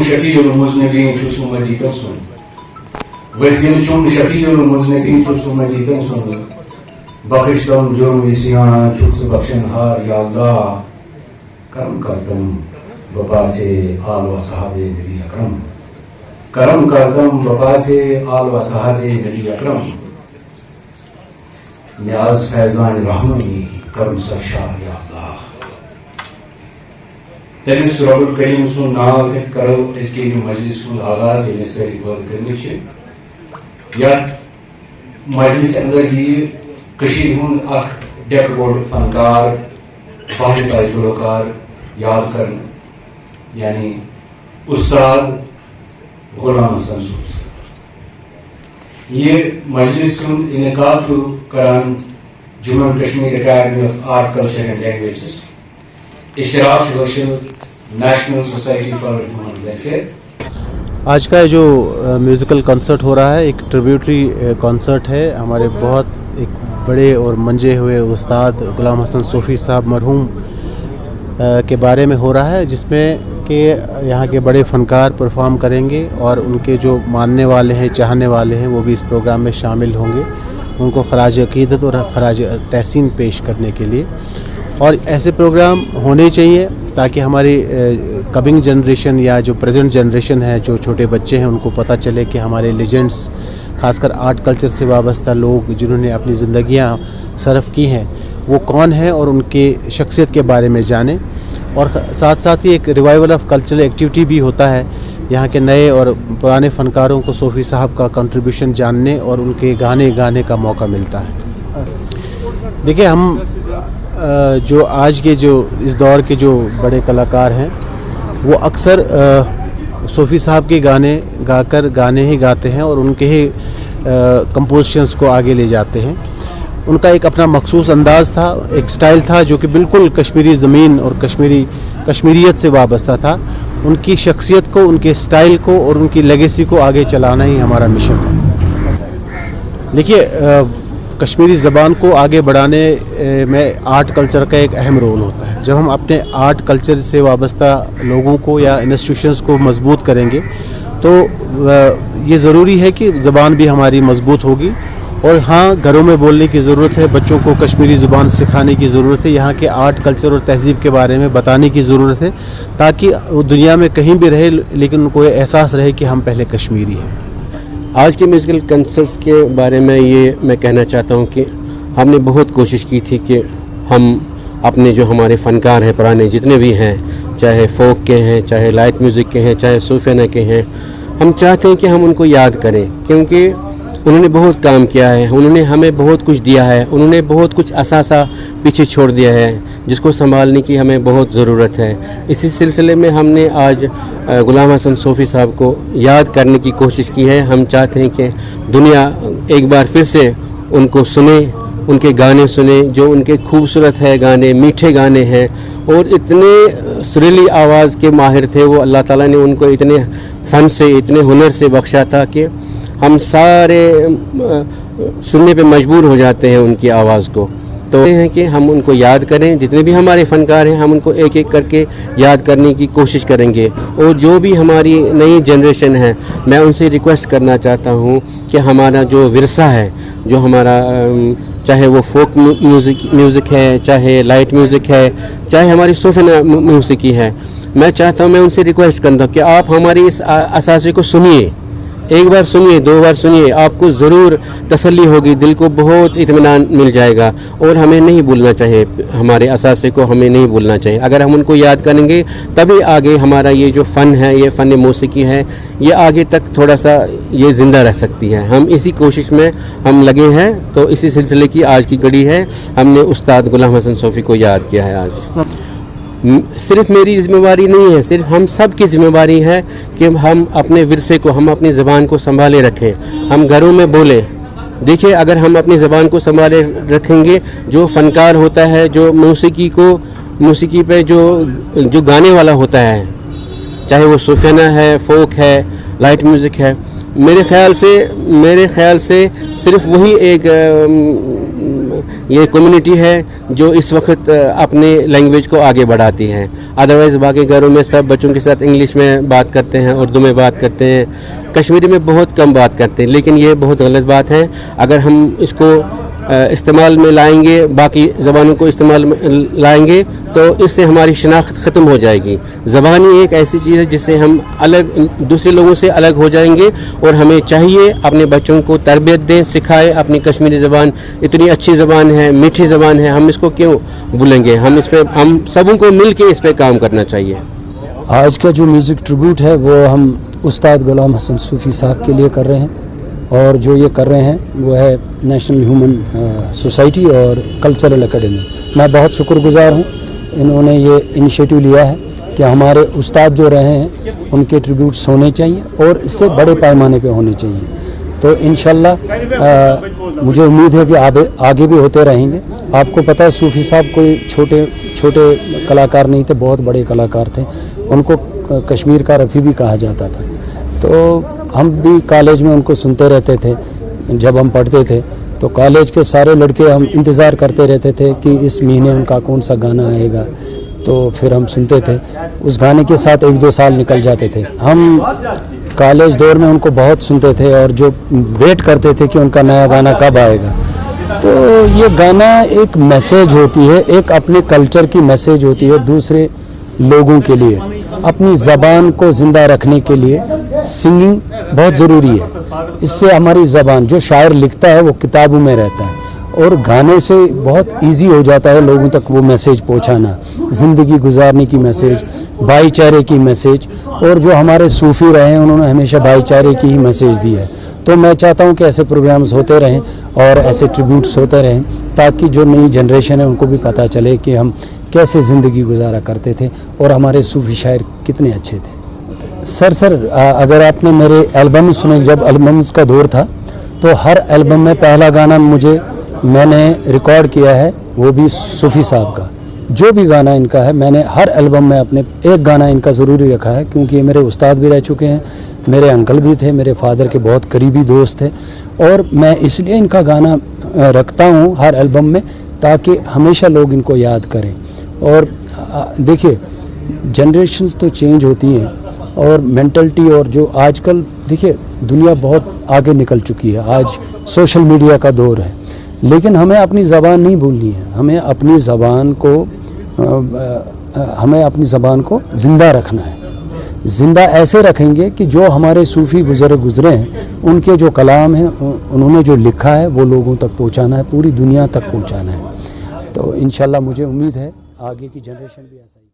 شفيع المذنبين تسمى تنسون وسيلچون شفيع المذنبين تسمى تنسون بخش دم جرم اسیان چھت سے بخشن ہار یا اللہ کرم کرتم بپا سے آل و صحاب نبی اکرم کرم کرتم بپا سے آل و صحاب نبی اکرم نیاز فیضان رحمانی کرم سرشار یا اللہ تمس رب الکریم سن ناو ہیت کرو اس کے مجلس کو آغاز یہ سری بول کرنے چھ یا مجلس اندر ہی کشیر ہن اخ ڈیک بورڈ فنکار باہر پائی گلوکار یاد کرنا یعنی استاد غلام حسن صوفی یہ مجلس انعقاد کران Jammu Kashmir academy of art culture and languages اشراق حاصل national society for human welfare. آج کا جو میوزیکل کنسرٹ ہو رہا ہے ایک ٹریبیوٹری کنسرٹ ہے ہمارے بہت ایک بڑے اور منجے ہوئے استاد غلام حسن صوفی صاحب مرحوم کے بارے میں ہو رہا ہے، جس میں کہ یہاں کے بڑے فنکار پرفارم کریں گے اور ان کے جو ماننے والے ہیں چاہنے والے ہیں وہ بھی اس پروگرام میں شامل ہوں گے، ان کو خراج عقیدت اور خراج تحسین پیش کرنے کے لیے. اور ایسے پروگرام ہونے چاہیے تاکہ ہماری کمنگ جنریشن یا جو پریزنٹ جنریشن ہے جو چھوٹے بچے ہیں ان کو پتہ چلے کہ ہمارے لیجنڈس خاص کر آرٹ کلچر سے وابستہ لوگ جنہوں نے اپنی زندگیاں صرف کی ہیں وہ کون ہیں اور ان کی شخصیت کے بارے میں جانیں. اور ساتھ ساتھ ہی ایک ریوائول آف کلچرل ایکٹیویٹی بھی ہوتا ہے، یہاں کے نئے اور پرانے فنکاروں کو صوفی صاحب کا کنٹریبیوشن جاننے اور ان کے گانے گانے کا موقع ملتا ہے. دیکھیں ہم جو آج کے جو اس دور کے جو بڑے کلاکار ہیں وہ اکثر صوفی صاحب کے گانے گا کر گانے ہی گاتے ہیں اور ان کے ہی کمپوزیشنز کو آگے لے جاتے ہیں. ان کا ایک اپنا مخصوص انداز تھا، ایک سٹائل تھا جو کہ بالکل کشمیری زمین اور کشمیریت سے وابستہ تھا. ان کی شخصیت کو، ان کے سٹائل کو اور ان کی لیگیسی کو آگے چلانا ہی ہمارا مشن ہے. دیکھیے کشمیری زبان کو آگے بڑھانے میں آرٹ کلچر کا ایک اہم رول ہوتا ہے. جب ہم اپنے آرٹ کلچر سے وابستہ لوگوں کو یا انسٹیٹیوشنز کو مضبوط کریں گے تو یہ ضروری ہے کہ زبان بھی ہماری مضبوط ہوگی. اور ہاں گھروں میں بولنے کی ضرورت ہے، بچوں کو کشمیری زبان سکھانے کی ضرورت ہے، یہاں کے آرٹ کلچر اور تہذیب کے بارے میں بتانے کی ضرورت ہے تاکہ وہ دنیا میں کہیں بھی رہے لیکن ان کو یہ احساس رہے کہ ہم پہلے کشمیری ہیں. آج کے میوزیکل کنسرٹس کے بارے میں یہ میں کہنا چاہتا ہوں کہ ہم نے بہت کوشش کی تھی کہ ہم اپنے جو ہمارے فنکار ہیں پرانے جتنے بھی ہیں، چاہے فوک کے ہیں، چاہے لائٹ میوزک کے ہیں، چاہے صوفیانہ کے ہیں، ہم چاہتے ہیں کہ ہم ان کو یاد کریں کیونکہ انہوں نے بہت کام کیا ہے، انہوں نے ہمیں بہت کچھ دیا ہے، انہوں نے بہت کچھ اثاثہ پیچھے چھوڑ دیا ہے جس کو سنبھالنے کی ہمیں بہت ضرورت ہے. اسی سلسلے میں ہم نے آج غلام حسن صوفی صاحب کو یاد کرنے کی کوشش کی ہے. ہم چاہتے ہیں کہ دنیا ایک بار پھر سے ان کو سنے، ان کے گانے سنے جو ان کے خوبصورت ہے گانے، میٹھے گانے ہیں اور اتنے سریلی آواز کے ماہر تھے وہ. اللہ تعالیٰ نے ان کو اتنے فن سے، اتنے ہنر سے بخشا تھا کہ ہم سارے سننے پہ مجبور ہو جاتے ہیں ان کی آواز کو. تو یہ ہے کہ ہم ان کو یاد کریں، جتنے بھی ہمارے فنکار ہیں ہم ان کو ایک ایک کر کے یاد کرنے کی کوشش کریں گے. اور جو بھی ہماری نئی جنریشن ہے میں ان سے ریکویسٹ کرنا چاہتا ہوں کہ ہمارا جو ورثہ ہے، جو ہمارا چاہے وہ فوک میوزک ہے، چاہے لائٹ میوزک ہے، چاہے ہماری صوفیانہ موسیقی ہے، میں چاہتا ہوں، میں ان سے ریکویسٹ کرتا ہوں کہ آپ ہماری اس اثاثے کو سنیے، ایک بار سنیے، دو بار سنیے، آپ کو ضرور تسلی ہوگی، دل کو بہت اطمینان مل جائے گا. اور ہمیں نہیں بھولنا چاہیے، ہمارے اثاثے کو ہمیں نہیں بھولنا چاہیے. اگر ہم ان کو یاد کریں گے تبھی آگے ہمارا یہ جو فن ہے، یہ فن موسیقی ہے، یہ آگے تک تھوڑا سا یہ زندہ رہ سکتی ہے. ہم اسی کوشش میں ہم لگے ہیں. تو اسی سلسلے کی آج کی گھڑی ہے، ہم نے استاد غلام حسن صوفی کو یاد کیا ہے. آج صرف میری ذمہ داری نہیں ہے، صرف ہم سب کی ذمہ داری ہے کہ ہم اپنے ورثے کو، ہم اپنی زبان کو سنبھالے رکھیں، ہم گھروں میں بولیں. دیکھیں اگر ہم اپنی زبان کو سنبھالے رکھیں گے، جو فنکار ہوتا ہے، جو موسیقی پہ جو گانے والا ہوتا ہے، چاہے وہ صوفیانہ ہے، فوک ہے، لائٹ میوزک ہے، میرے خیال سے صرف وہی ایک یہ کمیونٹی ہے جو اس وقت اپنے لینگویج کو آگے بڑھاتی ہے. ادروائز باقی گھروں میں سب بچوں کے ساتھ انگلش میں بات کرتے ہیں, اردو میں بات کرتے ہیں, کشمیری میں بہت کم بات کرتے ہیں, لیکن یہ بہت غلط بات ہے. اگر ہم اس کو استعمال میں لائیں گے, باقی زبانوں کو استعمال میں لائیں گے, تو اس سے ہماری شناخت ختم ہو جائے گی. زبان ہی ایک ایسی چیز ہے جس سے ہم دوسرے لوگوں سے الگ ہو جائیں گے, اور ہمیں چاہیے اپنے بچوں کو تربیت دیں, سکھائے. اپنی کشمیری زبان اتنی اچھی زبان ہے, میٹھی زبان ہے, ہم اس کو کیوں بھولیں گے؟ ہم سبوں کو مل کے اس پہ کام کرنا چاہیے. آج کا جو میوزک ٹریبیوٹ ہے وہ ہم استاد غلام حسن صوفی صاحب کے لیے کر رہے ہیں, اور جو یہ کر رہے ہیں وہ ہے نیشنل ہیومن سوسائٹی اور کلچرل اکیڈمی. میں بہت شکر گزار ہوں, انہوں نے یہ انیشیٹو لیا ہے کہ ہمارے استاد جو رہے ہیں ان کے ٹریبیوٹس ہونے چاہیے, اور اس سے بڑے پیمانے پہ ہونے چاہیے. تو انشاءاللہ مجھے امید ہے کہ آگے بھی ہوتے رہیں گے. آپ کو پتہ ہے صوفی صاحب کوئی چھوٹے کلاکار نہیں تھے, بہت بڑے کلاکار تھے. ان کو کشمیر کا رفیع بھی کہا جاتا تھا. تو ہم بھی کالج میں ان کو سنتے رہتے تھے. جب ہم پڑھتے تھے تو کالج کے سارے لڑکے ہم انتظار کرتے رہتے تھے کہ اس مہینے ان کا کون سا گانا آئے گا, تو پھر ہم سنتے تھے. اس گانے کے ساتھ 1-2 سال نکل جاتے تھے. ہم کالج دور میں ان کو بہت سنتے تھے, اور جو ویٹ کرتے تھے کہ ان کا نیا گانا کب آئے گا. تو یہ گانا ایک میسیج ہوتی ہے, ایک اپنے کلچر کی میسیج ہوتی ہے دوسرے لوگوں کے لیے. اپنی زبان کو زندہ رکھنے کے لیے سنگنگ بہت ضروری ہے. اس سے ہماری زبان, جو شاعر لکھتا ہے وہ کتابوں میں رہتا ہے, اور گانے سے بہت ایزی ہو جاتا ہے لوگوں تک وہ میسیج پہنچانا, زندگی گزارنے کی میسیج, بھائی چارے کی میسیج. اور جو ہمارے صوفی رہے ہیں انہوں نے ہمیشہ بھائی چارے کی ہی میسیج دی ہے. تو میں چاہتا ہوں کہ ایسے پروگرامز ہوتے رہیں اور ایسے ٹریبیوٹس ہوتے رہیں, تاکہ جو نئی جنریشن ہے ان کو بھی پتہ چلے کہ ہم کیسے زندگی گزارا کرتے تھے اور ہمارے صوفی شاعر کتنے اچھے تھے. سر اگر آپ نے میرے البم سنے, جب البمز کا دور تھا تو ہر البم میں پہلا گانا میں نے ریکارڈ کیا ہے, وہ بھی صوفی صاحب کا. جو بھی گانا ان کا ہے میں نے ہر البم میں اپنے ایک گانا ان کا ضروری رکھا ہے, کیونکہ یہ میرے استاد بھی رہ چکے ہیں, میرے انکل بھی تھے, میرے فادر کے بہت قریبی دوست تھے. اور میں اس لیے ان کا گانا رکھتا ہوں ہر البم میں, تاکہ ہمیشہ لوگ ان کو یاد کریں. اور دیکھیے جنریشنز تو چینج ہوتی ہیں, اور مینٹلٹی, اور جو آج کل دیکھیے دنیا بہت آگے نکل چکی ہے, آج سوشل میڈیا کا دور ہے. لیکن ہمیں اپنی زبان نہیں بھولنی ہے, ہمیں اپنی زبان کو زندہ رکھنا ہے. زندہ ایسے رکھیں گے کہ جو ہمارے صوفی بزرگ گزرے ہیں ان کے جو کلام ہیں, انہوں نے جو لکھا ہے وہ لوگوں تک پہنچانا ہے, پوری دنیا تک پہنچانا ہے. تو انشاءاللہ مجھے امید ہے آگے کی جنریشن بھی ایسا ہی.